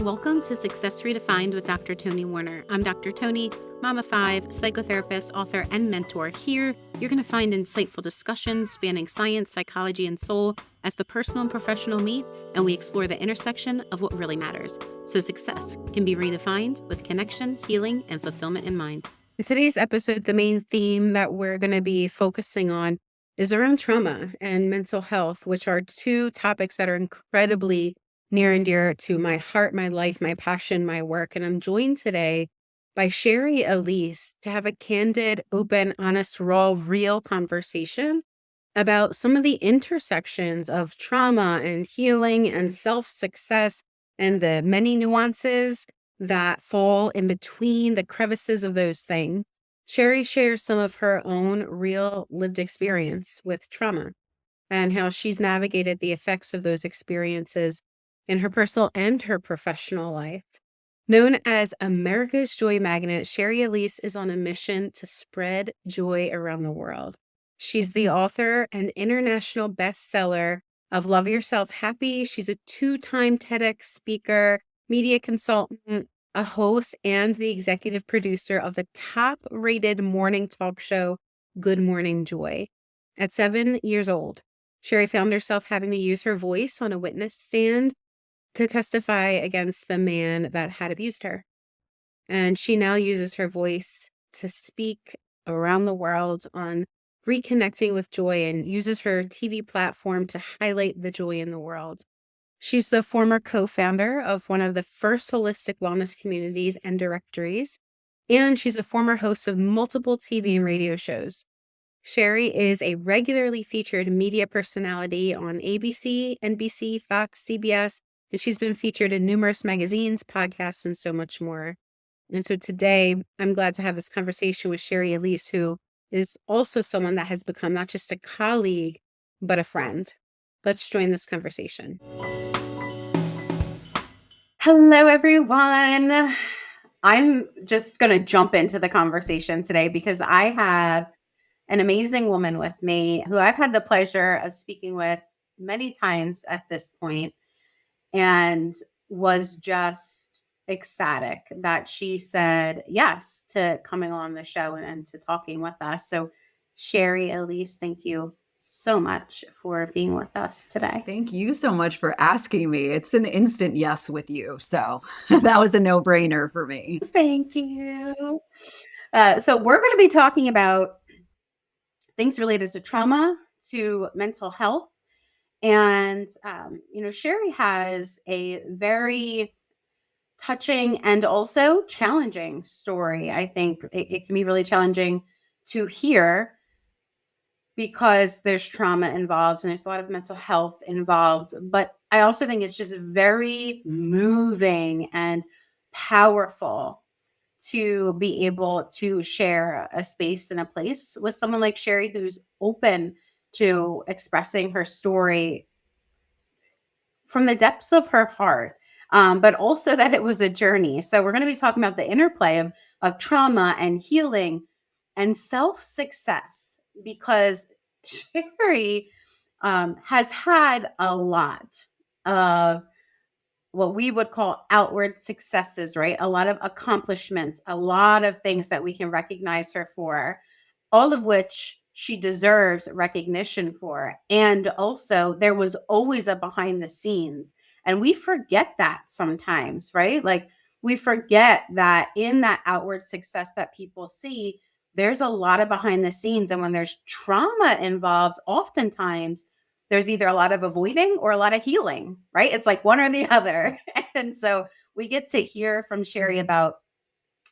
Welcome to Success Redefined with Dr. Tony Warner. I'm Dr. Tony, mom of 5, psychotherapist, author, and mentor. Here, you're going to find insightful discussions spanning science, psychology, and soul as the personal and professional meet, and we explore the intersection of what really matters. So success can be redefined with connection, healing, and fulfillment in mind. In today's episode, the main theme that we're going to be focusing on is around trauma and mental health, which are two topics that are incredibly near and dear to my heart, my life, my passion, my work. And I'm joined today by Shari Alyse to have a candid, open, honest, raw, real conversation about some of the intersections of trauma and healing and self-success and the many nuances that fall in between the crevices of those things. Shari shares some of her own real lived experience with trauma and how she's navigated the effects of those experiences in her personal and her professional life. Known as America's Joy Magnet, Shari Alyse is on a mission to spread joy around the world. She's the author and international bestseller of Love Yourself Happy. She's a 2-time TEDx speaker, media consultant, a host, and the executive producer of the top-rated morning talk show, Good Morning Joy. At 7 years old, Shari found herself having to use her voice on a witness stand to testify against the man that had abused her. And she now uses her voice to speak around the world on reconnecting with joy and uses her TV platform to highlight the joy in the world. She's the former co-founder of one of the first holistic wellness communities and directories, and she's a former host of multiple TV and radio shows. Shari is a regularly featured media personality on ABC, NBC, Fox, CBS, and she's been featured in numerous magazines, podcasts, and so much more. And so today, I'm glad to have this conversation with Shari Alyse, who is also someone that has become not just a colleague, but a friend. Let's join this conversation. Hello, everyone. I'm just going to jump into the conversation today because I have an amazing woman with me who I've had the pleasure of speaking with many times at this point, and was just ecstatic that she said yes to coming on the show and to talking with us. So Shari Alyse, thank you so much for being with us today. Thank you so much for asking me. It's an instant yes with you. So that was a no-brainer for me. Thank you. So we're going to be talking about things related to trauma, to mental health. And, Shari has a very touching and also challenging story. I think it can be really challenging to hear because there's trauma involved and there's a lot of mental health involved. But I also think it's just very moving and powerful to be able to share a space and a place with someone like Shari, who's open to expressing her story from the depths of her heart, but also that it was a journey. So we're going to be talking about the interplay of trauma and healing and self-success, because Shari has had a lot of what we would call outward successes, right? A lot of accomplishments, a lot of things that we can recognize her for, all of which she deserves recognition for. And also, there was always a behind the scenes. And we forget that sometimes, right? Like, we forget that in that outward success that people see, there's a lot of behind the scenes. And when there's trauma involved, oftentimes there's either a lot of avoiding or a lot of healing, right? It's like one or the other. And so we get to hear from Shari about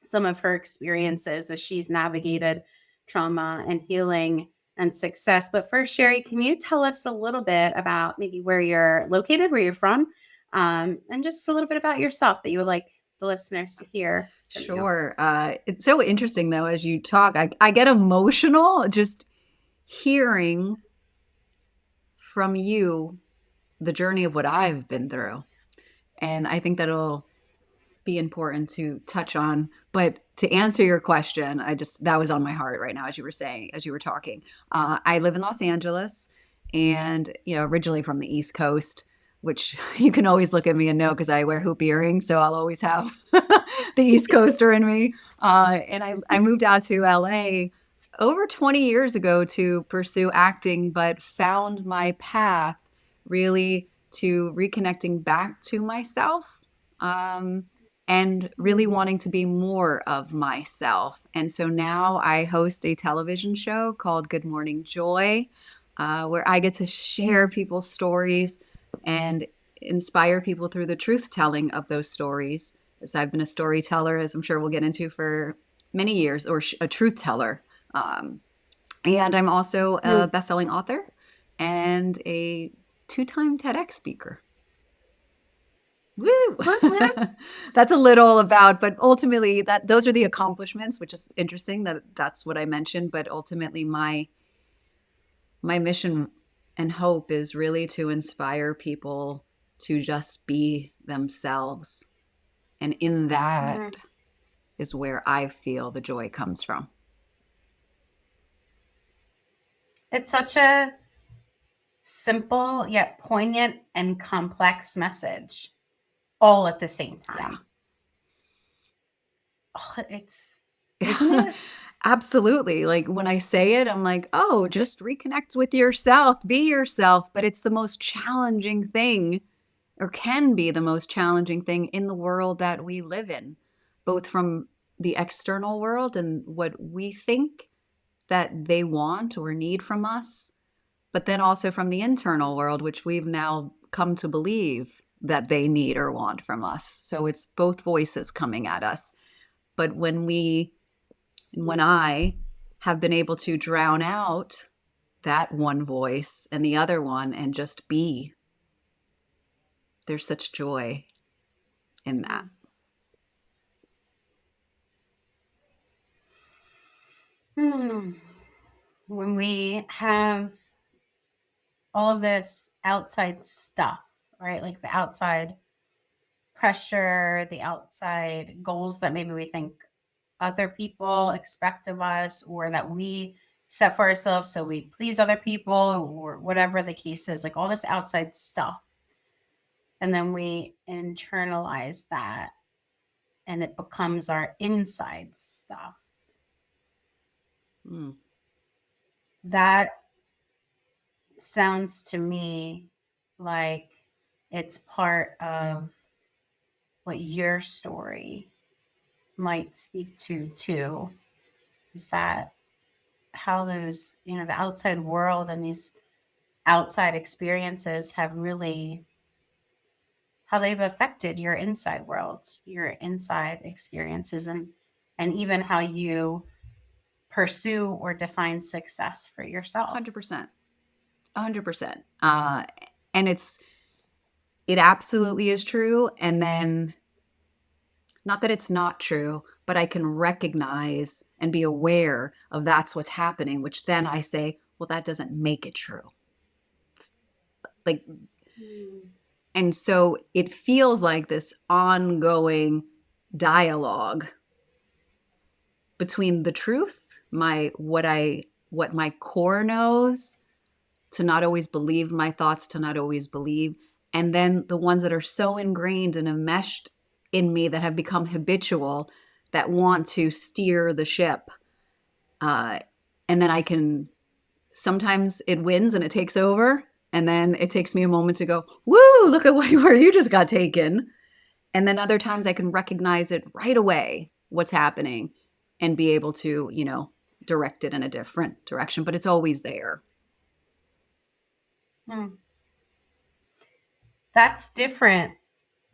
some of her experiences as she's navigated trauma and healing and success. But first, Shari, can you tell us a little bit about maybe where you're located, where you're from, and just a little bit about yourself that you would like the listeners to hear? Sure. It's so interesting, though, as you talk, I get emotional just hearing from you the journey of what I've been through. And I think that'll be important to touch on. But to answer your question, that was on my heart right now as you were talking. I live in Los Angeles, and originally from the East Coast. which you can always look at me and know because I wear hoop earrings, so I'll always have the East Coaster in me. And I moved out to LA over 20 years ago to pursue acting, but found my path really to reconnecting back to myself, and really wanting to be more of myself. And so now I host a television show called Good Morning Joy, where I get to share people's stories and inspire people through the truth telling of those stories. As I've been a storyteller, as I'm sure we'll get into, for many years, or a truth teller. And I'm also a best-selling author and a two-time TEDx speaker. Woo! That's a little about, but ultimately those are the accomplishments, which is interesting that that's what I mentioned. But ultimately, my mission and hope is really to inspire people to just be themselves, and in that is where I feel the joy comes from. It's such a simple yet poignant and complex message all at the same time. Yeah. Oh, isn't it? Absolutely. Like when I say it, I'm like, oh, just reconnect with yourself, be yourself. But it's the most challenging thing, or can be the most challenging thing in the world that we live in, both from the external world and what we think that they want or need from us, but then also from the internal world, which we've now come to believe that they need or want from us. So it's both voices coming at us. But when I have been able to drown out that one voice and the other one and just be, there's such joy in that. When we have all of this outside stuff, right? Like the outside pressure, the outside goals that maybe we think other people expect of us, or that we set for ourselves so we please other people, or whatever the case is, like all this outside stuff. And then we internalize that and it becomes our inside stuff. Mm. That sounds to me like it's part of what your story might speak to too, is that how those, the outside world and these outside experiences have really, how they've affected your inside world, your inside experiences, and even how you pursue or define success for yourself. 100%. 100%. And it absolutely is true. And then, not that it's not true, but I can recognize and be aware of that's what's happening, which then I say, well, that doesn't make it true. Like, and so it feels like this ongoing dialogue between the truth, what my core knows, to not always believe my thoughts, to not always believe, and then the ones that are so ingrained and enmeshed in me that have become habitual, that want to steer the ship. And then I can, sometimes it wins and it takes over. And then it takes me a moment to go, woo, look at where you just got taken. And then other times I can recognize it right away, what's happening, and be able to, direct it in a different direction. But it's always there. That's different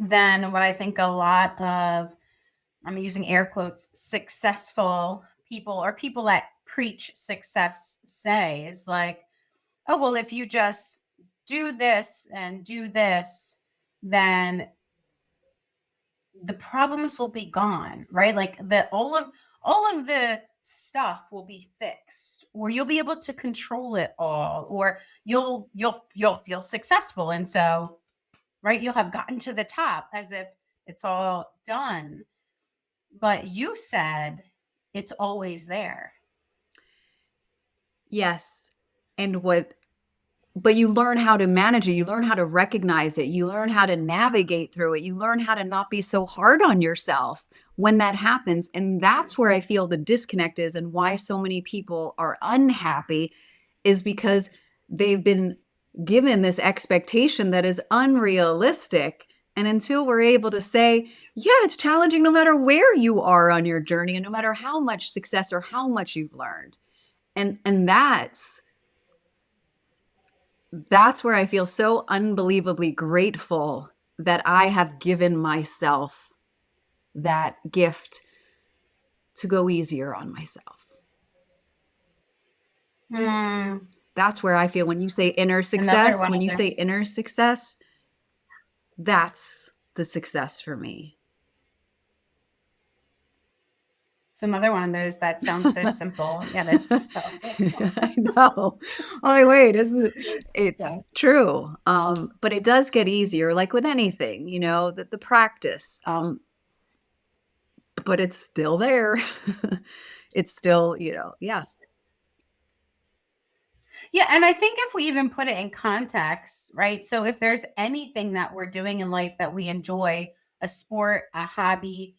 than what I think a lot of, I'm using air quotes, successful people, or people that preach success, say, is like, oh, well, if you just do this and do this, then the problems will be gone, right? Like all of the stuff will be fixed, or you'll be able to control it all, or you'll feel successful, and so, right, you'll have gotten to the top as if it's all done. But you said it's always there. Yes. And what but you learn how to manage it. You learn how to recognize it. You learn how to navigate through it. You learn how to not be so hard on yourself when that happens. And that's where I feel the disconnect is, and why so many people are unhappy is because they've been given this expectation that is unrealistic. And until we're able to say, yeah, it's challenging no matter where you are on your journey and no matter how much success or how much you've learned. And that's where I feel so unbelievably grateful that I have given myself that gift to go easier on myself. Hmm. That's where I feel when you say inner Another success, one when of you say those. inner success, that's the success for me. It's another one of those that sounds so simple, yet it's so. I know. Oh, wait, isn't it Yeah. true? But it does get easier, like with anything, the practice. But it's still there. It's still, yeah. Yeah, and I think if we even put it in context, right? So if there's anything that we're doing in life that we enjoy, a sport, a hobby,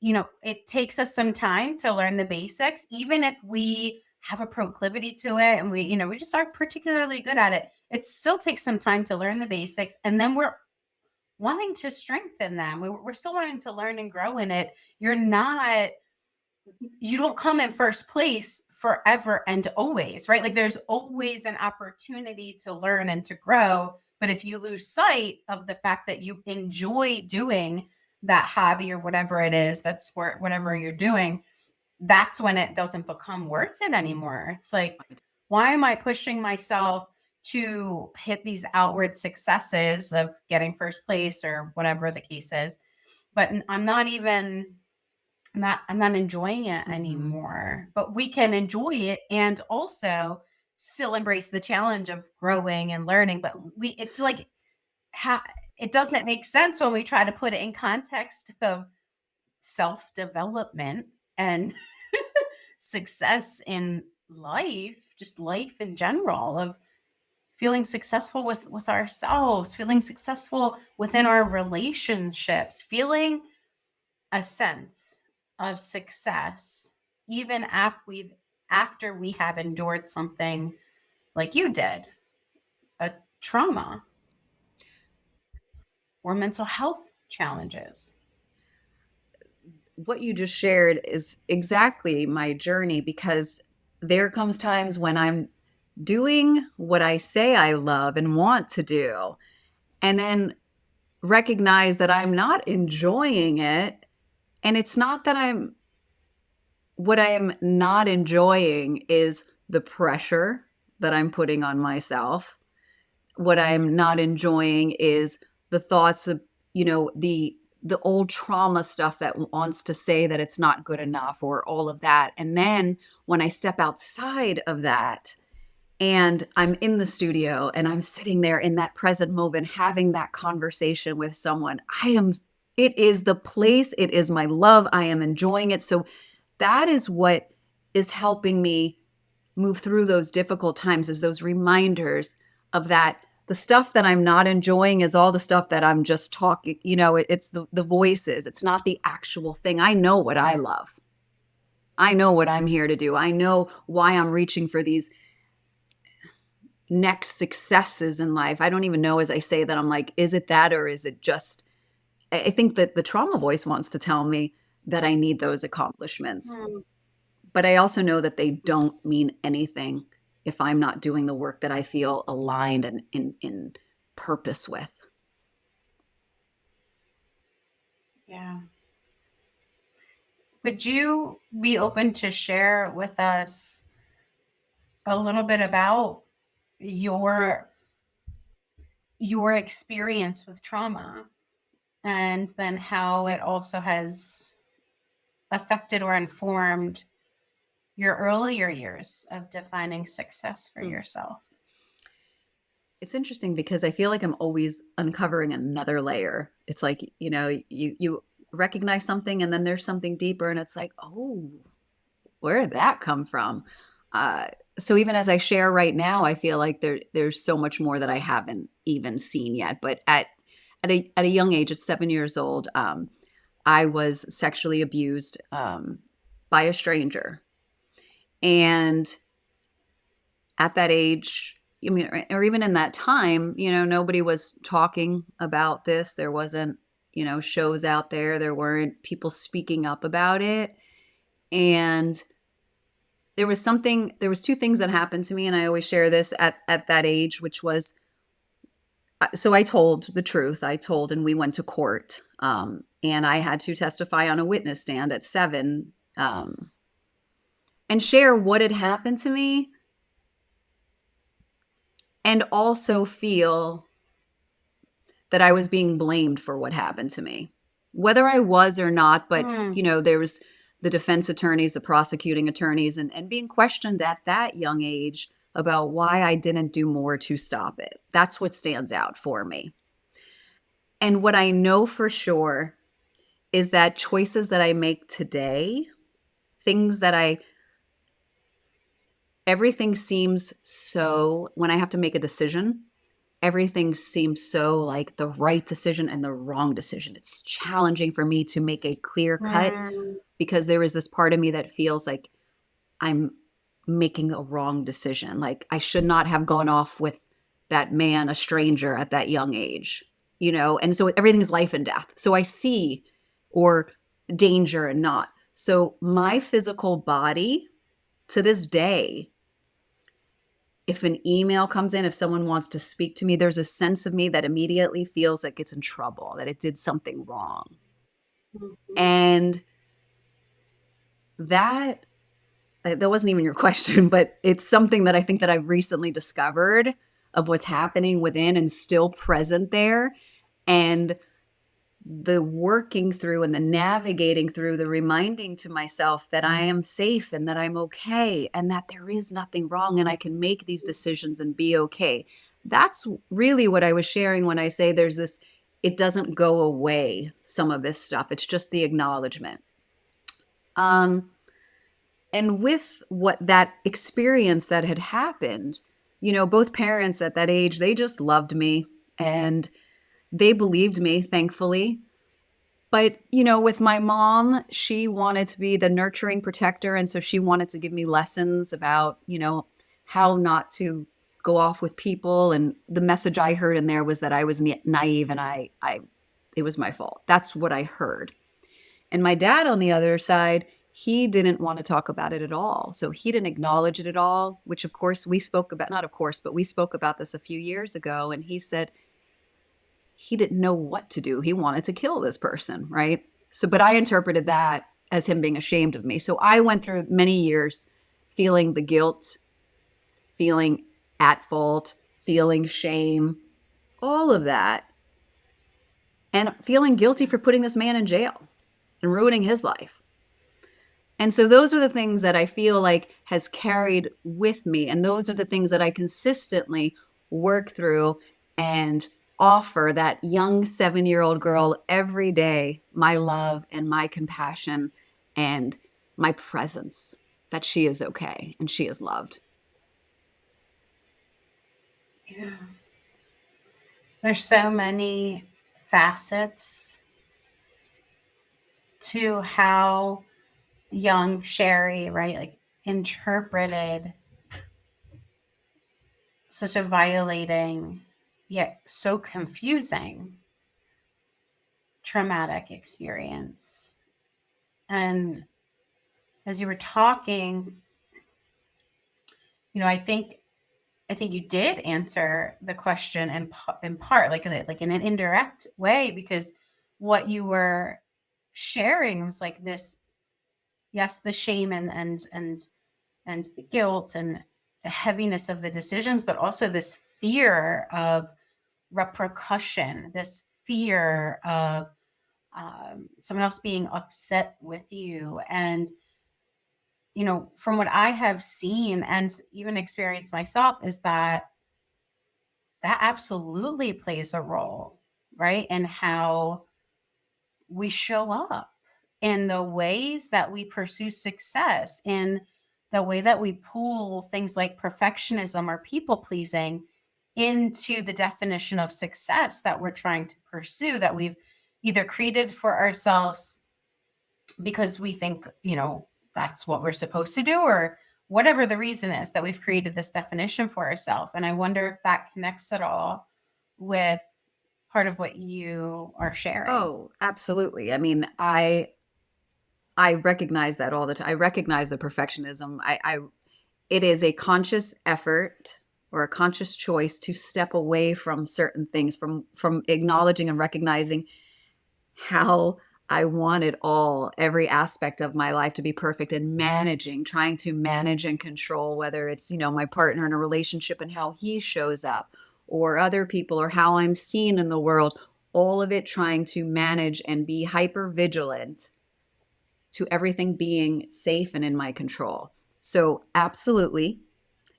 it takes us some time to learn the basics, even if we have a proclivity to it and we just aren't particularly good at it. It still takes some time to learn the basics, and then we're wanting to strengthen them. We're still wanting to learn and grow in it. You don't come in first place forever and always, right? Like there's always an opportunity to learn and to grow. But if you lose sight of the fact that you enjoy doing that hobby or whatever it is, that sport, whatever you're doing, that's when it doesn't become worth it anymore. It's like, why am I pushing myself to hit these outward successes of getting first place or whatever the case is? But I'm not enjoying it Mhm. anymore. But we can enjoy it and also still embrace the challenge of growing and learning. But it's like ha- it doesn't make sense when we try to put it in context of self development and success in life, just life in general, of feeling successful with ourselves, feeling successful within our relationships, feeling a sense of success even after we have endured something like you did, a trauma or mental health challenges. What you just shared is exactly my journey, because there comes times when I'm doing what I say I love and want to do, and then recognize that I'm not enjoying it. And it's not that what I'm not enjoying is the pressure that I'm putting on myself. What I'm not enjoying is the thoughts of, the old trauma stuff that wants to say that it's not good enough or all of that. And then when I step outside of that and I'm in the studio and I'm sitting there in that present moment having that conversation with someone, it is the place, it is my love, I am enjoying it. So that is what is helping me move through those difficult times, is those reminders of that. The stuff that I'm not enjoying is all the stuff that I'm just talking, it's the voices. It's not the actual thing. I know what I love. I know what I'm here to do. I know why I'm reaching for these next successes in life. I don't even know, as I say that, I'm like, is it that, or is it just, I think that the trauma voice wants to tell me that I need those accomplishments. Hmm. But I also know that they don't mean anything if I'm not doing the work that I feel aligned and in purpose with. Yeah. Would you be open to share with us a little bit about your your experience with trauma and then how it also has affected or informed your earlier years of defining success for Hmm. yourself? It's interesting because I feel like I'm always uncovering another layer. It's like, you recognize something and then there's something deeper and it's like, oh, where did that come from? so even as I share right now, I feel like there's so much more that I haven't even seen yet. But at a young age, at 7 years old, I was sexually abused by a stranger, and at that age, I mean, or even in that time, nobody was talking about this. There wasn't, shows out there. There weren't people speaking up about it, and there was two things that happened to me, and I always share this at that age, which was, so I told the truth. I told, and we went to court, and I had to testify on a witness stand at 7, and share what had happened to me, and also feel that I was being blamed for what happened to me, whether I was or not. But Mm. there was the defense attorneys, the prosecuting attorneys, and being questioned at that young age about why I didn't do more to stop it. That's what stands out for me. And what I know for sure is that choices that I make today, things that everything seems so, when I have to make a decision, everything seems so like the right decision and the wrong decision. It's challenging for me to make a clear cut, Mm. because there is this part of me that feels like I'm making a wrong decision. Like I should not have gone off with that man, a stranger, at that young age, And so everything is life and death. So I see, or danger and not. So my physical body to this day, if an email comes in, if someone wants to speak to me, there's a sense of me that immediately feels like it's in trouble, that it did something wrong. Mhm. And that wasn't even your question, but it's something that I think that I've recently discovered, of what's happening within and still present there. And the working through and the navigating through, the reminding to myself that I am safe and that I'm okay and that there is nothing wrong and I can make these decisions and be okay. That's really what I was sharing when I say there's this, it doesn't go away, some of this stuff. It's just the acknowledgement. Um, and with what that experience that had happened, both parents at that age, they just loved me and they believed me, thankfully. But, with my mom, she wanted to be the nurturing protector. And so she wanted to give me lessons about, how not to go off with people. And the message I heard in there was that I was naive and it was my fault. That's what I heard. And my dad, on the other side, he didn't want to talk about it at all. So he didn't acknowledge it at all, which of course we spoke about, not of course, but we spoke about this a few years ago. And he said he didn't know what to do. He wanted to kill this person, right? So, but I interpreted that as him being ashamed of me. So I went through many years feeling the guilt, feeling at fault, feeling shame, all of that, and feeling guilty for putting this man in jail and ruining his life. And so those are the things that I feel like has carried with me. And those are the things that I consistently work through and offer that young 7-year-old girl every day, my love and my compassion and my presence, that she is okay and she is loved. Yeah. There's so many facets to how young Shari, right, like interpreted such a violating, yet so confusing traumatic experience. And as you were talking, I think you did answer the question in part, like in an indirect way, because what you were sharing was like this, yes, the shame and the guilt and the heaviness of the decisions, but also this fear of repercussion, this fear of someone else being upset with you. And, from what I have seen and even experienced myself, is that absolutely plays a role, right? In how we show up, in the ways that we pursue success, in the way that we pull things like perfectionism or people pleasing into the definition of success that we're trying to pursue, that we've either created for ourselves because we think, that's what we're supposed to do, or whatever the reason is that we've created this definition for ourselves. And I wonder if that connects at all with part of what you are sharing. Oh, absolutely. I mean, I recognize that all the time. I recognize the perfectionism. It is a conscious effort or a conscious choice to step away from certain things, from acknowledging and recognizing how I want it all, every aspect of my life to be perfect, and trying to manage and control, whether it's, my partner in a relationship and how he shows up, or other people, or how I'm seen in the world, all of it trying to manage and be hyper vigilant to everything being safe and in my control. So absolutely.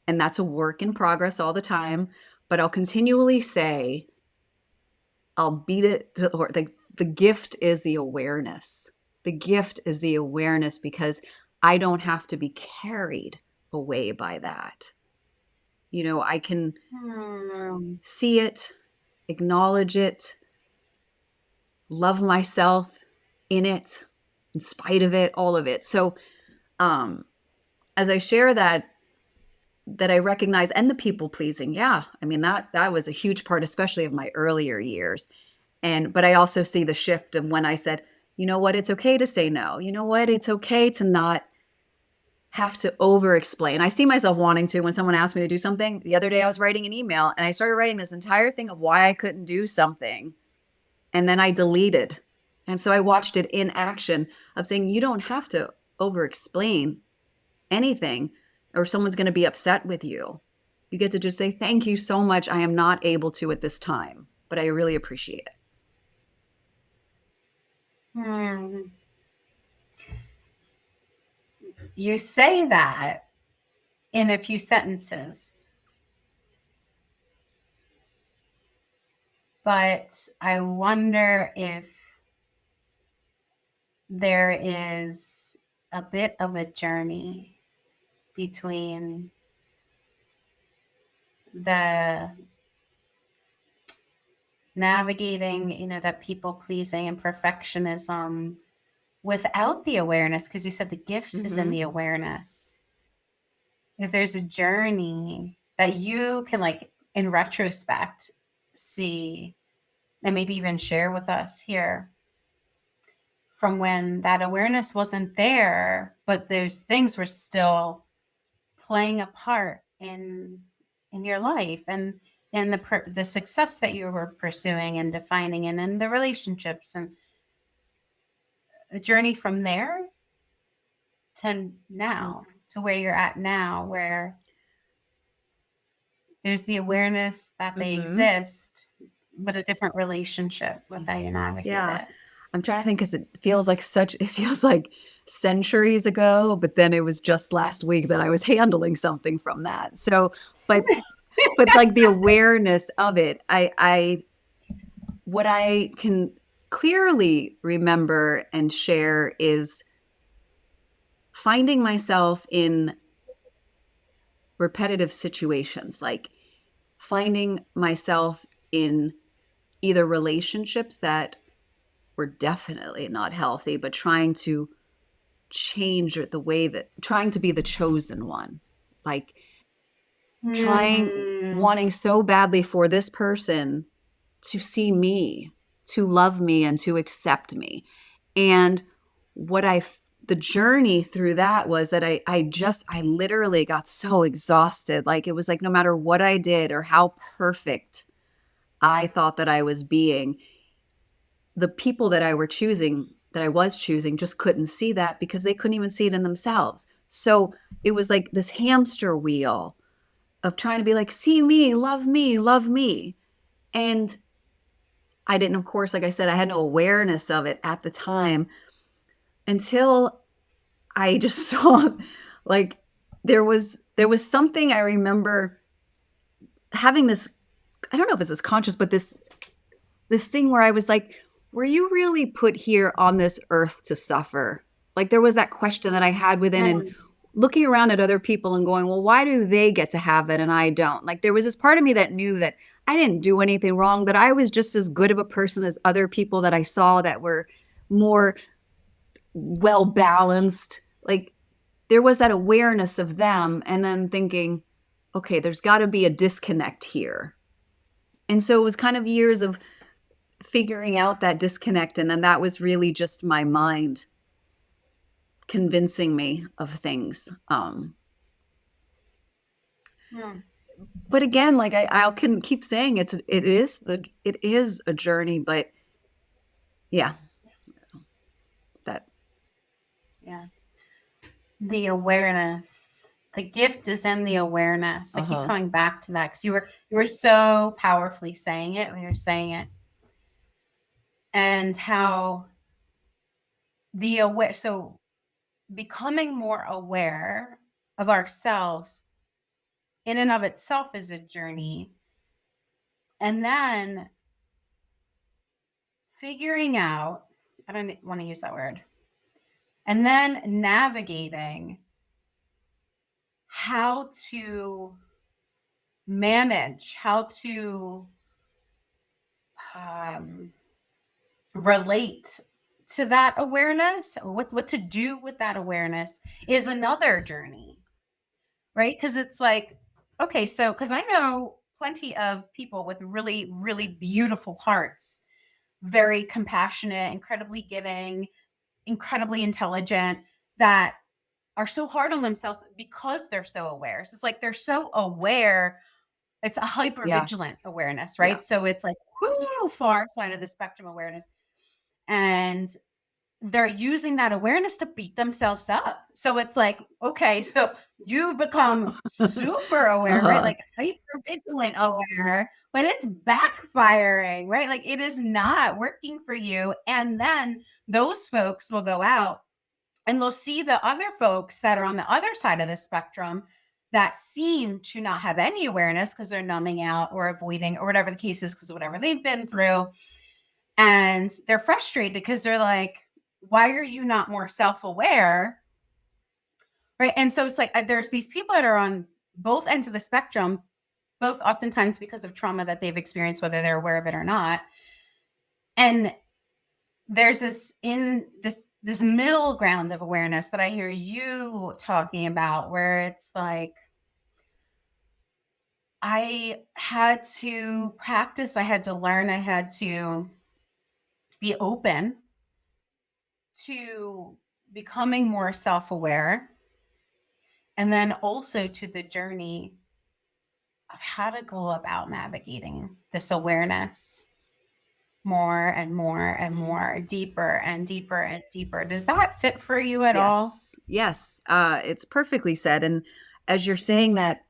And that's a work in progress all the time, but I'll continually say, I'll beat it to, or the gift is the awareness. The gift is the awareness, because I don't have to be carried away by that. I can see it, acknowledge it, love myself in it, in spite of it, all of it. So as I share that I recognize, and the people pleasing, yeah, I mean, that was a huge part, especially of my earlier years. But I also see the shift of when I said, you know what, it's okay to say no. You know what, it's okay to not have to over explain. I see myself wanting to, when someone asked me to do something. The other day I was writing an email and I started writing this entire thing of why I couldn't do something. And then I deleted. And so I watched it in action of saying, you don't have to over explain anything, or someone's going to be upset with you. You get to just say, thank you so much. I am not able to at this time, but I really appreciate it. You say that in a few sentences, but I wonder if there is a bit of a journey between the navigating, that people pleasing and perfectionism without the awareness, because you said the gift is in the awareness. If there's a journey that you can, like, in retrospect, see and maybe even share with us here, from when that awareness wasn't there, but those things were still playing a part in your life, and the success that you were pursuing and defining, and in the relationships, and a journey from there to now, to where you're at now, where there's the awareness that they exist, but a different relationship with how you navigate it. I'm trying to think, because it feels like centuries ago, but then it was just last week that I was handling something from that. So, but like the awareness of it, what I can clearly remember and share is finding myself in repetitive situations, like finding myself in either relationships that were definitely not healthy, but trying to change trying to be the chosen one, like wanting so badly for this person to see me, to love me, and to accept me. And the journey through that was that I literally got so exhausted. Like, it was like, no matter what I did or how perfect I thought that I was being, the people that I was choosing just couldn't see that, because they couldn't even see it in themselves. So it was like this hamster wheel of trying to be like, see me, love me, love me. And I didn't, of course, like I said, I had no awareness of it at the time, until I just saw, like, there was something. I remember having this, I don't know if it's this conscious, but this thing where I was like, were you really put here on this earth to suffer? Like, there was that question that I had within, and looking around at other people and going, well, why do they get to have that and I don't? Like there was this part of me that knew that I didn't do anything wrong, that I was just as good of a person as other people that I saw that were more well balanced. Like there was that awareness of them, and then thinking, okay, there's got to be a disconnect here. And so it was kind of years of figuring out that disconnect. And then that was really just my mind convincing me of things. But again, like I can keep saying it is a journey, but yeah, that Yeah. The awareness. The gift is in the awareness. I keep coming back to that because you were so powerfully saying it when you were saying it. And how so becoming more aware of ourselves in and of itself is a journey. And then figuring out, I don't want to use that word, and then navigating how to manage, how to relate to that awareness, what to do with that awareness is another journey, right? Because it's like, okay, so because I know plenty of people with really, really beautiful hearts, very compassionate, incredibly giving, incredibly intelligent, that are so hard on themselves because they're so aware. So it's like they're so aware. It's a hyper vigilant awareness, right? Yeah. So it's like far side of the spectrum awareness. And they're using that awareness to beat themselves up. So it's like, okay, so you've become super aware, right? Like hyper vigilant aware, but it's backfiring, right? Like it is not working for you. And then those folks will go out and they'll see the other folks that are on the other side of the spectrum that seem to not have any awareness because they're numbing out or avoiding or whatever the case is because of whatever they've been through. And they're frustrated because they're like, why are you not more self-aware? Right. And so it's like there's these people that are on both ends of the spectrum, both oftentimes because of trauma that they've experienced, whether they're aware of it or not. And there's this middle ground of awareness that I hear you talking about, where it's like, I had to practice, I had to learn, I had to be open to becoming more self-aware, and then also to the journey of how to go about navigating this awareness more and more and more, deeper and deeper and deeper. Does that fit for you at all? Yes. It's perfectly said. And as you're saying that,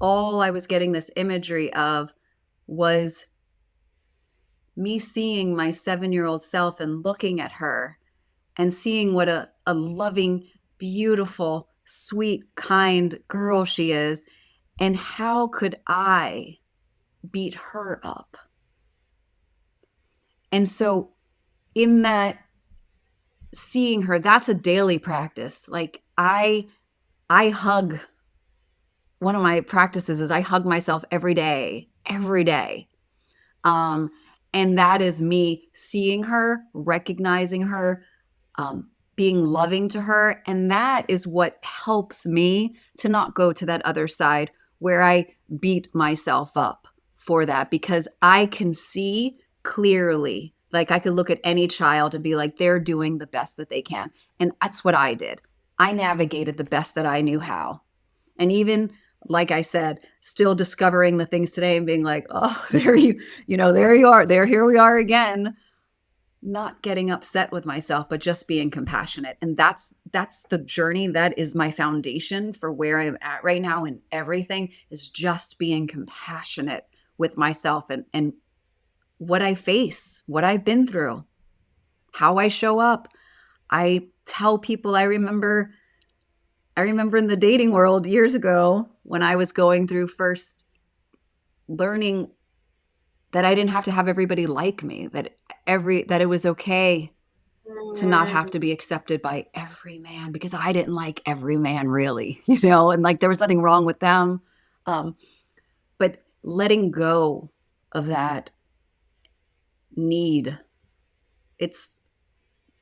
all I was getting this imagery of was me seeing my 7-year-old self and looking at her and seeing what a loving, beautiful, sweet, kind girl she is. And how could I beat her up? And so, in that seeing her, that's a daily practice. Like I hug, one of my practices is I hug myself every day, every day. Um, and that is me seeing her, recognizing her, being loving to her. And that is what helps me to not go to that other side where I beat myself up for that, because I can see clearly. Like I could look at any child and be like, they're doing the best that they can. And that's what I did. I navigated the best that I knew how. And even like I said, still discovering the things today and being like, oh, there you are. Here we are again. Not getting upset with myself, but just being compassionate. And that's the journey. That is my foundation for where I'm at right now. And everything is just being compassionate with myself and what I face, what I've been through, how I show up. I tell people, I remember in the dating world years ago when I was going through first learning that I didn't have to have everybody like me, that it was okay to not have to Mm. be accepted by every man, because I didn't like every man really, you know, and like there was nothing wrong with them. Um, but letting go of that need, it's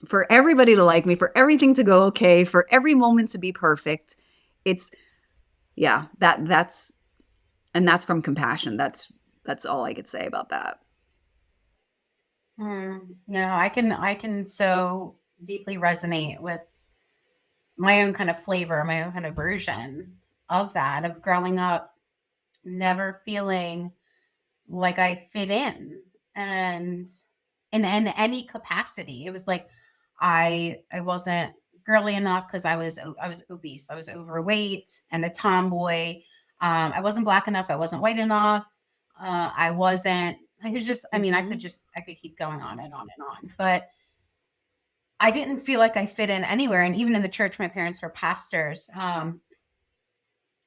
for everybody to like me, for everything to go okay, for every moment to be perfect. It's yeah, that's from compassion. That's all I could say about that. No, I can so deeply resonate with my own kind of flavor, my own kind of version of that, of growing up never feeling like I fit in, and in any capacity. It was like I wasn't girly enough because I was obese. I was overweight and a tomboy. I wasn't black enough. I wasn't white enough. I wasn't. I was just. I mean, Hmm. I could keep going on and on and on. But I didn't feel like I fit in anywhere. And even in the church, my parents were pastors.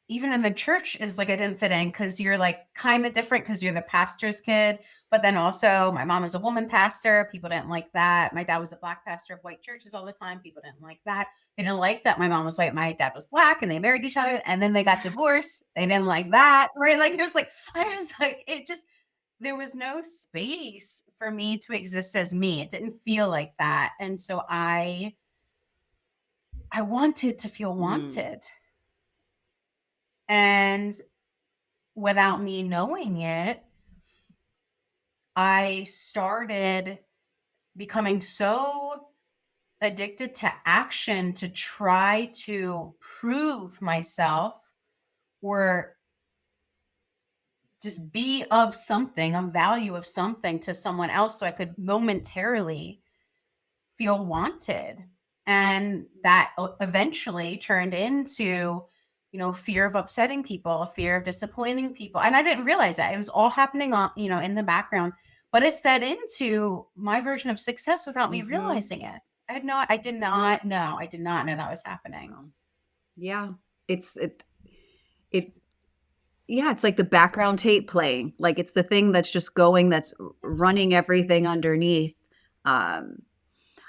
Even in the church is like I didn't fit in because you're like kind of different because you're the pastor's kid. But then also, my mom is a woman pastor. People didn't like that. My dad was a black pastor of white churches all the time. People didn't like that. They didn't like that my mom was white, my dad was black, and they married each other, and then they got divorced. They didn't like that, right? Like it was like I was just like it just there was no space for me to exist as me. It didn't feel like that, and so I wanted to feel Mm. wanted, and without me knowing it, I started becoming so addicted to action to try to prove myself or just be of something, of value of something to someone else so I could momentarily feel wanted. And that eventually turned into, fear of upsetting people, fear of disappointing people. And I didn't realize that it was all happening on, in the background, but it fed into my version of success without me Hmm. realizing it. I did not know that was happening. Yeah, it's it yeah, it's like the background tape playing. Like it's the thing that's just going, that's running everything underneath. Um,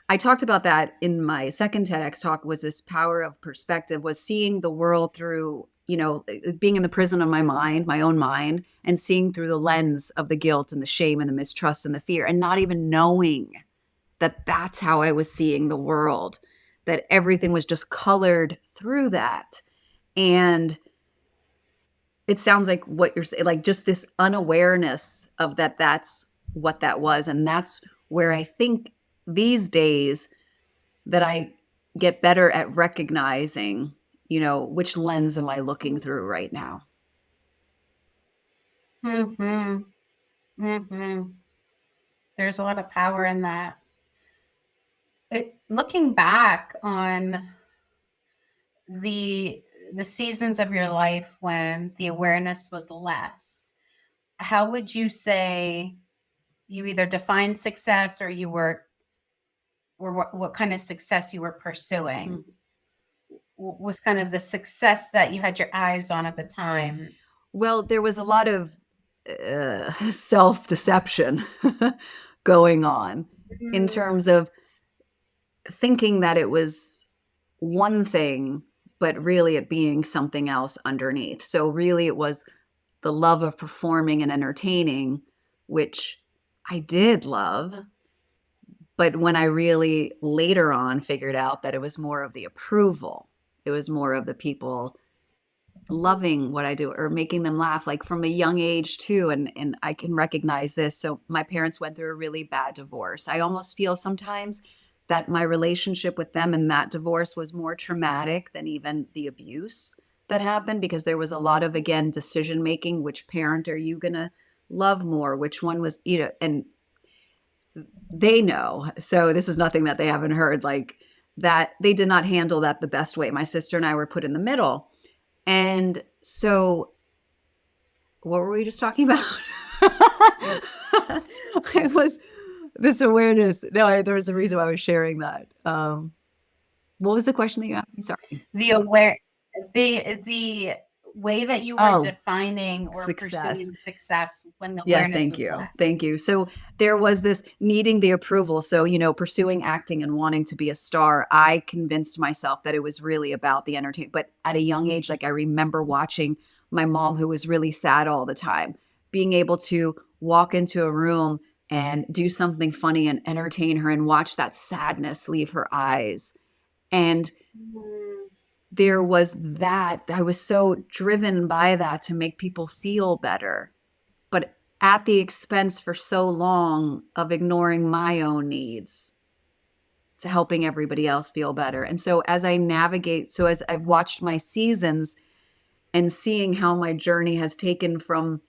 I talked about that in my second TEDx talk, was this power of perspective, was seeing the world through, being in the prison of my mind, my own mind, and seeing through the lens of the guilt and the shame and the mistrust and the fear, and not even knowing that that's how I was seeing the world, that everything was just colored through that. And it sounds like what you're saying, like just this unawareness of that, that's what that was. And that's where I think these days that I get better at recognizing, which lens am I looking through right now? Hmm. Hmm. There's a lot of power in that. Looking back on the the seasons of your life when the awareness was less, how would you say you either defined success or what kind of success you were pursuing? Was kind of the success that you had your eyes on at the time? Well, there was a lot of self deception going on in Mm. terms of thinking that it was one thing, but really it being something else underneath. So, really, it was the love of performing and entertaining, which I did love. But when I really later on figured out that it was more of the approval, it was more of the people loving what I do or making them laugh, like from a young age too. And I can recognize this. So my parents went through a really bad divorce. I almost feel sometimes that my relationship with them and that divorce was more traumatic than even the abuse that happened, because there was a lot of, again, decision making. Which parent are you going to love more? Which one was, and they know. So this is nothing that they haven't heard, like that they did not handle that the best way. My sister and I were put in the middle. And so what were we just talking about? It was this awareness. No, there was a reason why I was sharing that. What was the question that you asked me? Sorry. The aware the way that you were Oh, defining or success. pursuing success when the Yes, awareness thank was you. less. Thank you. So there was this needing the approval. So, pursuing acting and wanting to be a star, I convinced myself that it was really about the entertainment. But at a young age, like I remember watching my mom, who was really sad all the time, being able to walk into a room and do something funny and entertain her and watch that sadness leave her eyes. And Mm. there was that, I was so driven by that to make people feel better, but at the expense for so long of ignoring my own needs to helping everybody else feel better. And so as I've watched my seasons and seeing how my journey has taken from,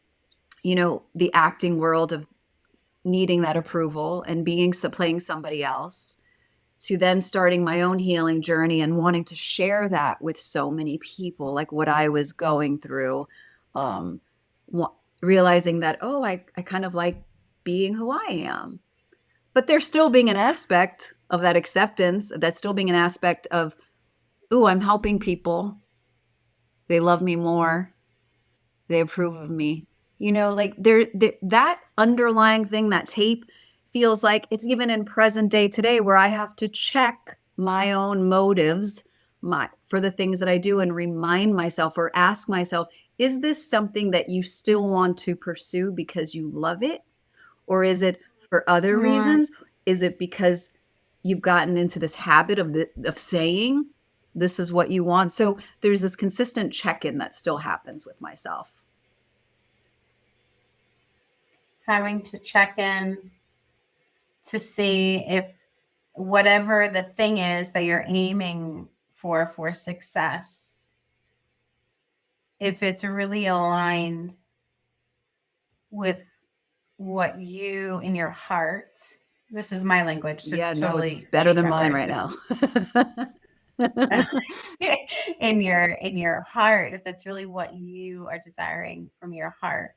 the acting world of needing that approval and playing somebody else, to then starting my own healing journey and wanting to share that with so many people, like what I was going through, um, realizing that, oh, I kind of like being who I am. But there's still being an aspect of that acceptance, that's still being an aspect of, oh, I'm helping people. They love me more. They approve of me. Like that underlying thing, that tape feels like it's even in present day today, where I have to check my own motives for the things that I do and remind myself or ask myself, is this something that you still want to pursue because you love it? Or is it for other Mm. reasons? Is it because you've gotten into this habit of saying this is what you want? So there's this consistent check-in that still happens with myself. Having to check in to see if whatever the thing is that you're aiming for success, if it's really aligned with what you in your heart, this is my language, so Yeah, no, it's totally better change than my mine words right now. in your heart, if that's really what you are desiring from your heart,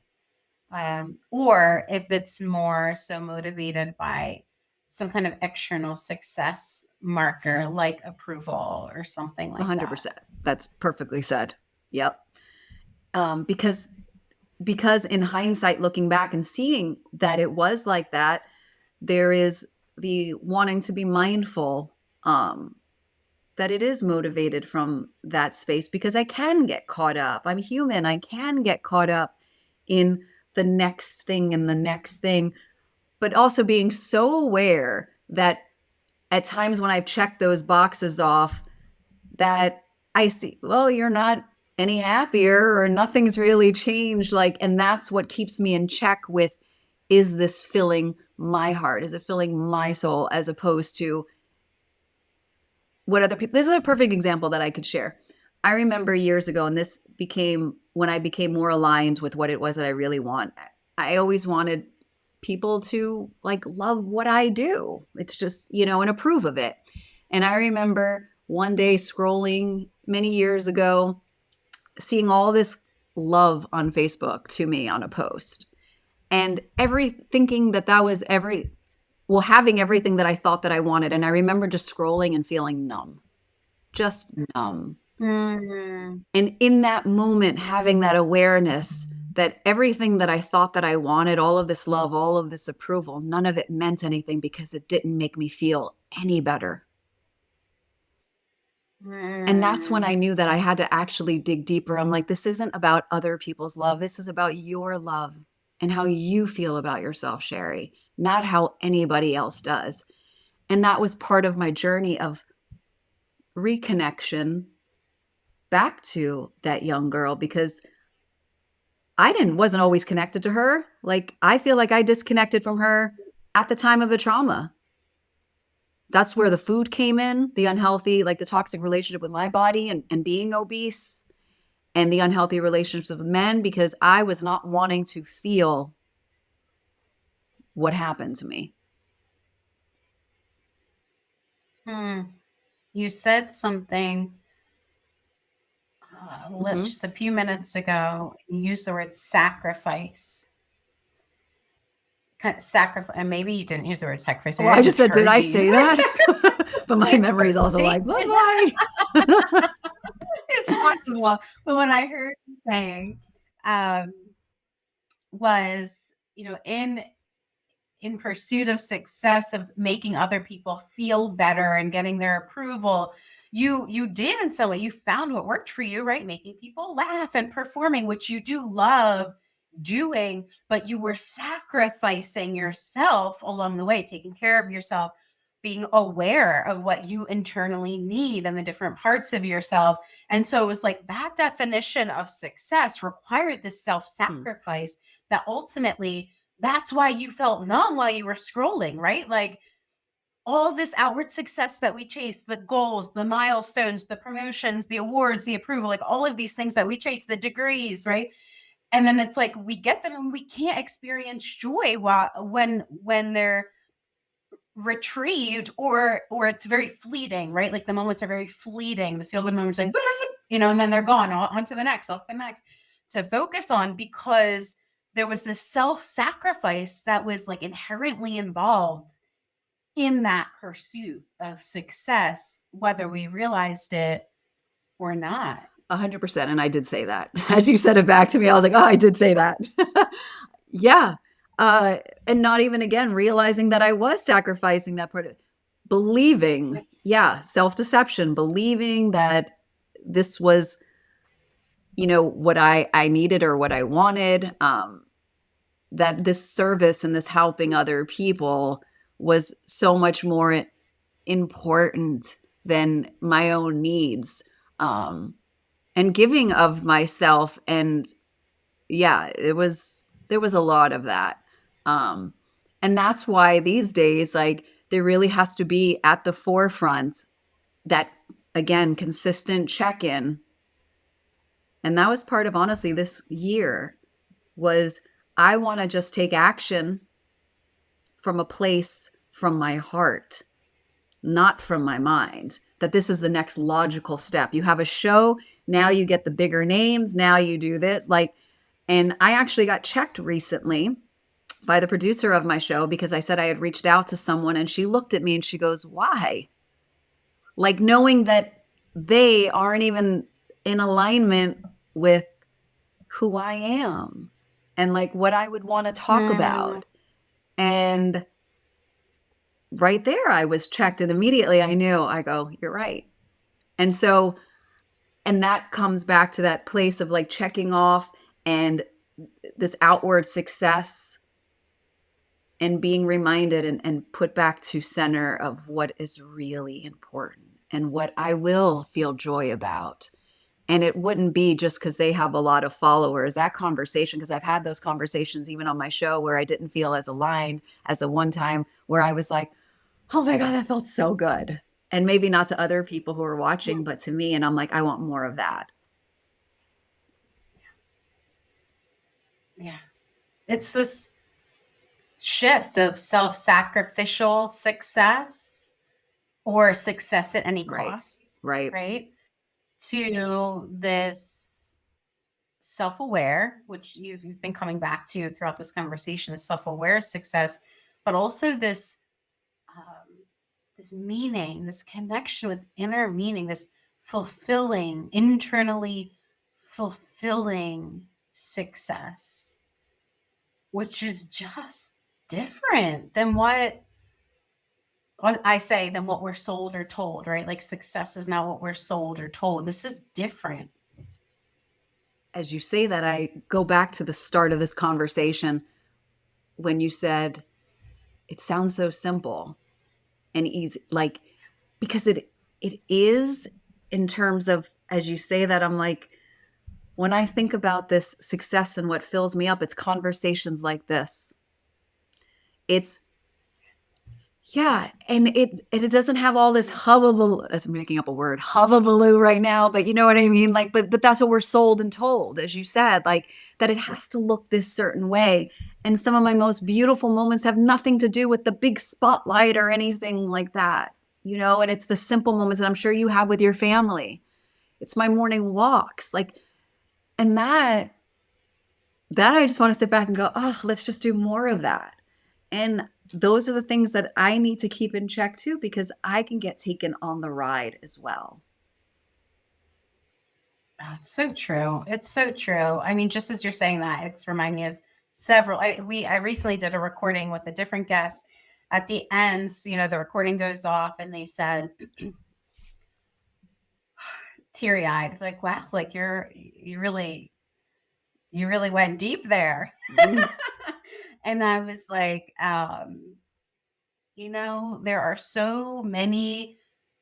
or if it's more so motivated by some kind of external success marker like approval or something like that. 100%. That's perfectly said. Yep. Because in hindsight, looking back and seeing that it was like that, there is the wanting to be mindful, that it is motivated from that space, because I can get caught up. I'm human. I can get caught up in the next thing and the next thing, but also being so aware that at times when I've checked those boxes off, that I see, well, you're not any happier or nothing's really changed. Like, and that's what keeps me in check with, is this filling my heart? Is it filling my soul, as opposed to what other people? This is a perfect example that I could share. I remember years ago, and this became when I became more aligned with what it was that I really want. I always wanted people to like love what I do. It's just, and approve of it. And I remember one day scrolling many years ago, seeing all this love on Facebook to me on a post, and thinking that was having everything that I thought that I wanted. And I remember just scrolling and feeling numb, just numb. Mm. And in that moment, having that awareness that everything that I thought that I wanted, all of this love, all of this approval, none of it meant anything, because it didn't make me feel any better. And that's when I Mm. knew that I had to actually dig deeper. I'm like, this isn't about other people's love. This is about your love and how you feel about yourself, Shari, not how anybody else does. And that was part of my journey of reconnection back to that young girl, because wasn't always connected to her. Like, I feel like I disconnected from her at the time of the trauma. That's where the food came in, the unhealthy, like the toxic relationship with my body, and being obese, and the unhealthy relationships with men, because I was not wanting to feel what happened to me. You said something Mm-hmm. just a few minutes ago. You used the word sacrifice. Kind of sacrifice, and maybe you didn't use the word sacrifice. Well, Maybe I I just just said, did heard I you use say the word that? But my sacrifice. memory is also like, bye bye. It's possible. But when I heard you saying um, was, in pursuit of success, of making other people feel better and getting their approval, you did in some way, you found what worked for you, right? Making people laugh and performing, which you do love doing, but you were sacrificing yourself along the way, taking care of yourself, being aware of what you internally need and the different parts of yourself. And so it was like that definition of success required this self-sacrifice that ultimately, that's why you felt numb while you were scrolling, right? Like all this outward success that we chase, the goals, the milestones, the promotions, the awards, the approval, like all of these things that we chase, the degrees, right? And then it's like we get them and we can't experience joy when they're retrieved, or it's very fleeting, right? Like the moments are very fleeting. The feel good moments, like, and then they're gone, on to the next, off the next, to focus on, because there was this self-sacrifice that was like inherently involved in that pursuit of success, whether we realized it or not. 100%. And I did say that. As you said it back to me, I was like, oh, I did say that. Yeah. And not even again realizing that I was sacrificing that part of believing, self-deception, believing that this was, what I needed or what I wanted, that this service and this helping other people was so much more important than my own needs, and giving of myself. And there was a lot of that. And that's why these days, like, there really has to be at the forefront that, again, consistent check-in. And that was part of, honestly, this year was, I want to just take action from a place from my heart, not from my mind, that this is the next logical step. You have a show, now you get the bigger names, now you do this. Like, and I actually got checked recently by the producer of my show because I said I had reached out to someone, and she looked at me and she goes, why? Like, knowing that they aren't even in alignment with who I am and like what I would want to talk about. And right there, I was checked, and immediately I knew, I go, you're right. And so, and that comes back to that place of like checking off and this outward success, and being reminded and put back to center of what is really important and what I will feel joy about. And it wouldn't be just because they have a lot of followers. That conversation, because I've had those conversations even on my show where I didn't feel as aligned as the one time where I was like, oh my God, that felt so good. And maybe not to other people who are watching, but to me. And I'm like, I want more of that. Yeah. It's this shift of self-sacrificial success, or success at any costs, right? To this self-aware, which you've been coming back to throughout this conversation, the self-aware success, but also this this meaning, this connection with inner meaning, this fulfilling, internally fulfilling success, which is just different than what I say, than what we're sold or told, right? Like success is not what we're sold or told. This is different. As you say that, I go back to the start of this conversation when you said, it sounds so simple and easy, like, because it is, in terms of, as you say that, I'm like, when I think about this success and what fills me up, it's conversations like this. It's, and it doesn't have all this hubble. I'm making up a word, hubbubaloo right now, but you know what I mean? Like, but that's what we're sold and told, as you said, like, that it has to look this certain way. And some of my most beautiful moments have nothing to do with the big spotlight or anything like that, and it's the simple moments that I'm sure you have with your family. It's my morning walks, like, and that I just want to sit back and go, oh, let's just do more of that. And those are the things that I need to keep in check too, because I can get taken on the ride as well. Oh, it's so true. It's so true. I mean, just as you're saying that, it's reminding me of several. I recently did a recording with a different guest. At the end, the recording goes off, and they said, teary eyed, like, "Wow, like you really went deep there." Mm. And I was like, there are so many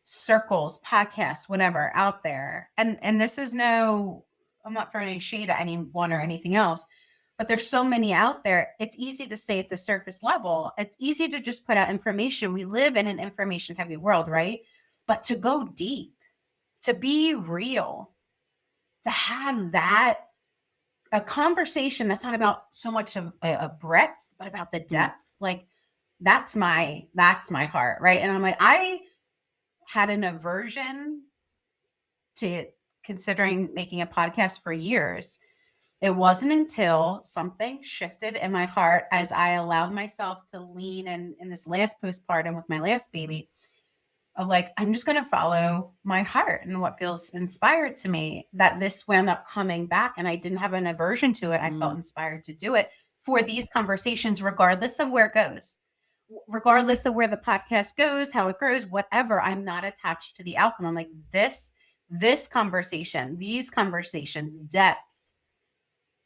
circles, podcasts, whatever out there. And this is I'm not throwing any shade at anyone or anything else, but there's so many out there. It's easy to stay at the surface level. It's easy to just put out information. We live in an information heavy world, right? But to go deep, to be real, to have that a conversation that's not about so much of a breadth, but about the depth. Like that's my heart, right? And I'm like, I had an aversion to considering making a podcast for years. It wasn't until something shifted in my heart as I allowed myself to lean in this last postpartum with my last baby of like, I'm just going to follow my heart and what feels inspired to me, that this wound up coming back. And I didn't have an aversion to it. I felt inspired to do it for these conversations, regardless of where it goes, regardless of where the podcast goes, how it grows, whatever. I'm not attached to the outcome. I'm like, this conversation, these conversations, depth,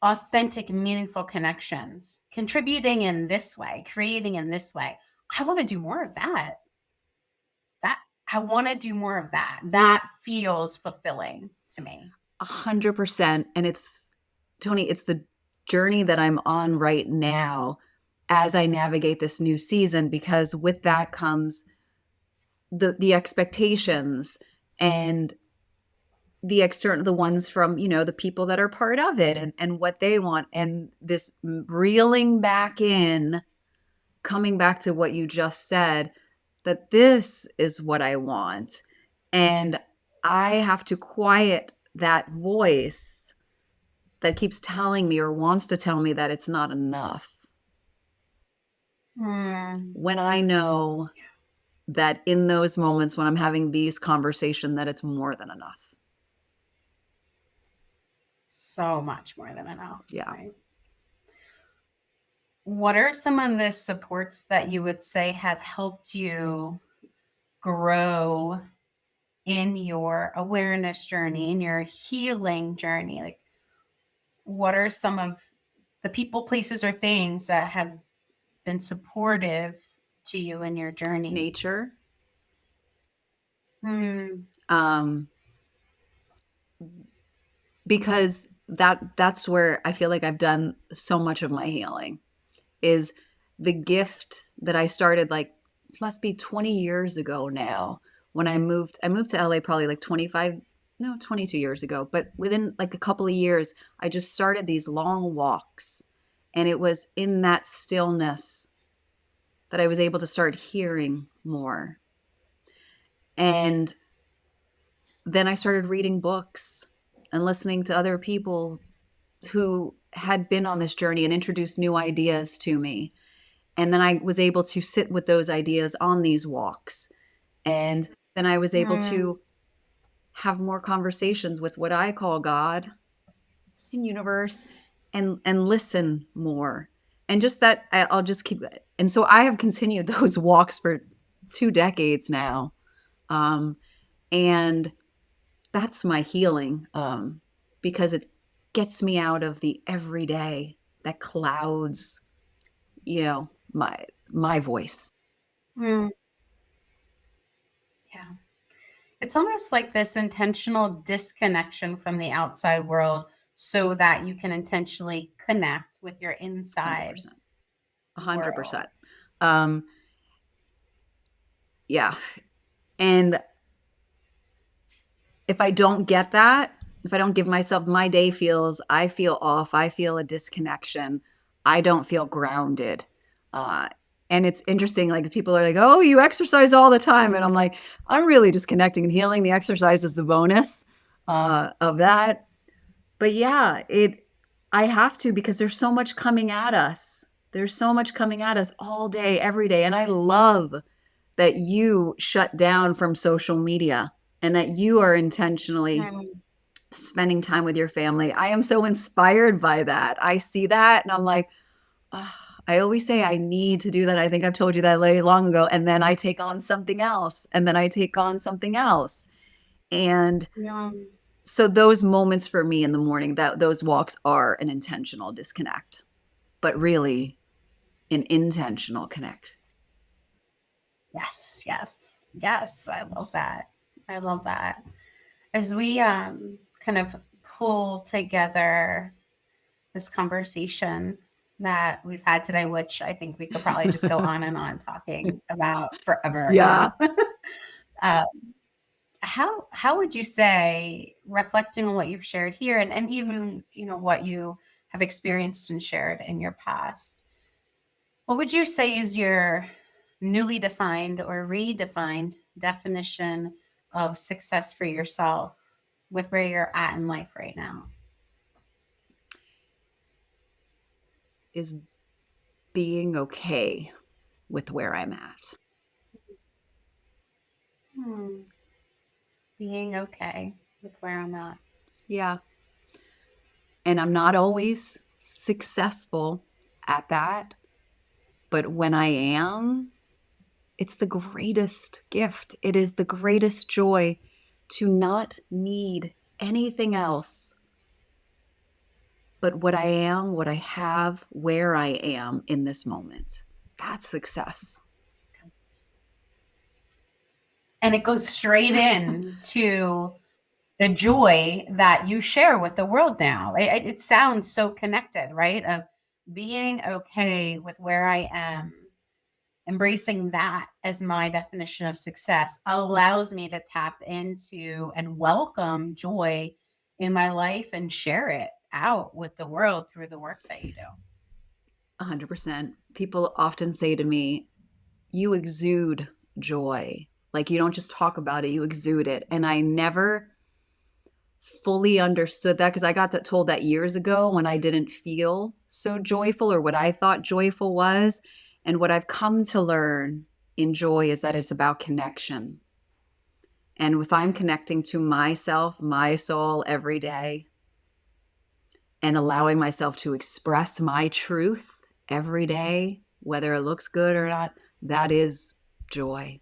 authentic, meaningful connections, contributing in this way, creating in this way. I want to do more of that. I want to do more of that. That feels fulfilling to me. 100%. And it's, Tony, it's the journey that I'm on right now as I navigate this new season, because with that comes the expectations and the ones from, the people that are part of it and what they want. And this reeling back in, coming back to what you just said, that this is what I want. And I have to quiet that voice that keeps telling me or wants to tell me that it's not enough. When I know that in those moments when I'm having these conversations, that it's more than enough. So much more than enough. Yeah. Right? What are some of the supports that you would say have helped you grow in your awareness journey, in your healing journey? Like, what are some of the people, places, or things that have been supportive to you in your journey? Nature. Hmm. Because that's where I feel like I've done so much of my healing, is the gift that I started, like, it must be 20 years ago now, when I moved to LA probably like 22 years ago, but within like a couple of years I just started these long walks, and it was in that stillness that I was able to start hearing more. And then I started reading books and listening to other people who had been on this journey and introduced new ideas to me. And then I was able to sit with those ideas on these walks. And then I was able to have more conversations with what I call God and universe, and listen more. And just that, I'll just keep it. And so I have continued those walks for 2 decades now. And that's my healing, because it gets me out of the everyday that clouds, my voice. Yeah. It's almost like this intentional disconnection from the outside world so that you can intentionally connect with your inside 100%. 100%. world. Yeah. And if I don't get that, if I don't give myself, I feel off, I feel a disconnection, I don't feel grounded. And it's interesting, like people are like, oh, you exercise all the time. And I'm like, I'm really just connecting and healing. The exercise is the bonus of that. But yeah, I have to, because there's so much coming at us. There's so much coming at us all day, every day. And I love that you shut down from social media and that you are intentionally spending time with your family. I am so inspired by that. I see that and I'm like, oh, I always say I need to do that. I think I've told you that very long ago. And then I take on something else. And then I take on something else. And Yeah. so those moments for me in the morning, that those walks are an intentional disconnect, but really an intentional connect. Yes, yes, yes. I love that. I love that. As we kind of pull together this conversation that we've had today, which I think we could probably just go on and on talking about forever, you Yeah. know. uh, how would you say, reflecting on what you've shared here, and even what you have experienced and shared in your past, what would you say is your newly defined or redefined definition of success for yourself with where you're at in life right now? Is being okay with where I'm at. Hmm. Being okay with where I'm at. Yeah. And I'm not always successful at that. But when I am, it's the greatest gift. It is the greatest joy to not need anything else but what I am, what I have, where I am in this moment. That's success. And it goes straight in to the joy that you share with the world now. It sounds so connected, right? Of being okay with where I am, embracing that as my definition of success allows me to tap into and welcome joy in my life and share it out with the world through the work that you do. 100%. People often say to me, you exude joy. Like you don't just talk about it, you exude it. And I never fully understood that because I got that told that years ago when I didn't feel so joyful or what I thought joyful was. And what I've come to learn in joy is that it's about connection. And if I'm connecting to myself, my soul every day, and allowing myself to express my truth every day, whether it looks good or not, that is joy.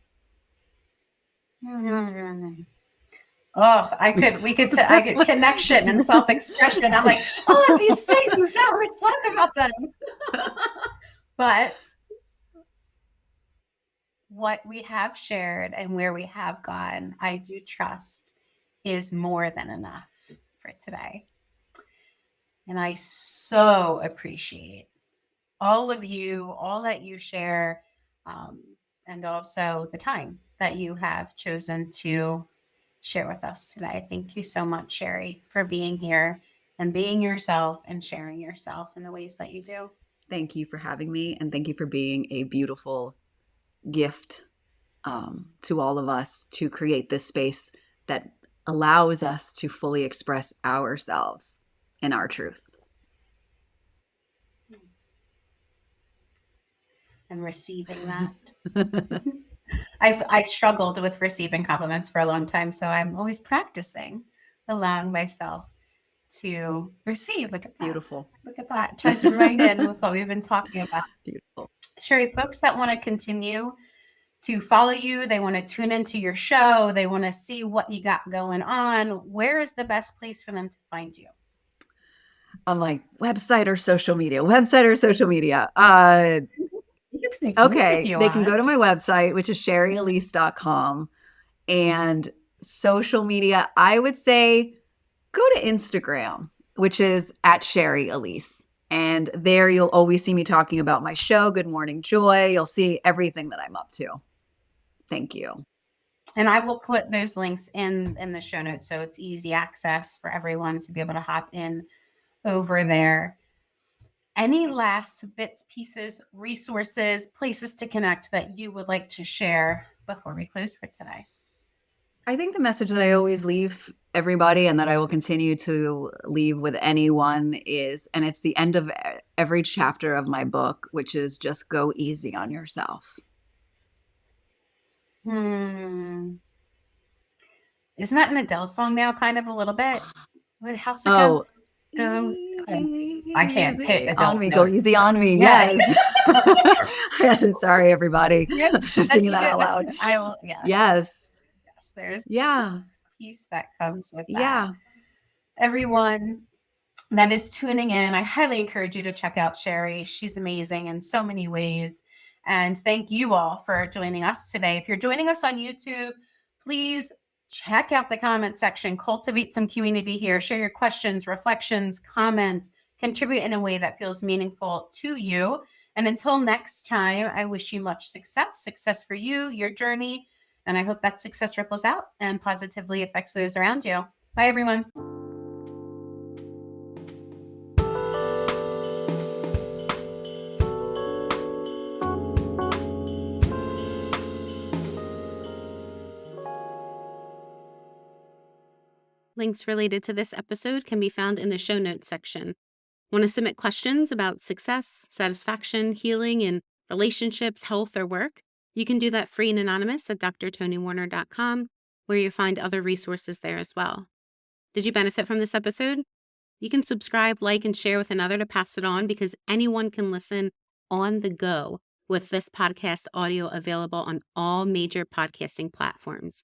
Oh, I could connection and self expression. I'm like, all of these things that we're talking about them. But what we have shared and where we have gone, I do trust is more than enough for today. And I so appreciate all of you, all that you share, um, and also the time that you have chosen to share with us today. Thank you so much, Shari, for being here and being yourself and sharing yourself in the ways that you do. Thank you for having me, and thank you for being a beautiful gift to all of us to create this space that allows us to fully express ourselves and our truth. And receiving that. I struggled with receiving compliments for a long time, so I'm always practicing allowing myself to receive. Look at that. Beautiful. Look at that. Ties right in with what we've been talking about. Beautiful. Sherry, folks that want to continue to follow you, they want to tune into your show, they want to see what you got going on, where is the best place for them to find you? I'm like, website or social media? Website or social media? You can sneak both if Okay, you they can want. go to my website, which is sharyalyse.com. And social media, I would say go to Instagram, which is at Shari Alyse. And there you'll always see me talking about my show, Good Morning Joy. You'll see everything that I'm up to. Thank you. And I will put those links in the show notes so it's easy access for everyone to be able to hop in over there. Any last bits, pieces, resources, places to connect that you would like to share before we close for today? I think the message that I always leave everybody and that I will continue to leave with anyone is, and it's the end of every chapter of my book, which is just go easy on yourself. Isn't that an Adele song now, kind of a little bit? How's it go? Go. I can't hit Easy on adults me. Go notes. easy on me. Yeah. Yes. Sorry, everybody. Yep, Singing that out loud. I will. Yeah. Yes. Yes. There's Yeah. a piece that comes with that. Yeah. Everyone that is tuning in, I highly encourage you to check out Shari. She's amazing in so many ways. And thank you all for joining us today. If you're joining us on YouTube, please check out the comment section, cultivate some community here, share your questions, reflections, comments, contribute in a way that feels meaningful to you. And until next time, I wish you much success for you, your journey. And I hope that success ripples out and positively affects those around you. Bye, everyone. Links related to this episode can be found in the show notes section. Want to submit questions about success, satisfaction, healing, and relationships, health, or work? You can do that free and anonymous at drtonywarner.com, where you'll find other resources there as well. Did you benefit from this episode? You can subscribe, like, and share with another to pass it on, because anyone can listen on the go with this podcast audio available on all major podcasting platforms.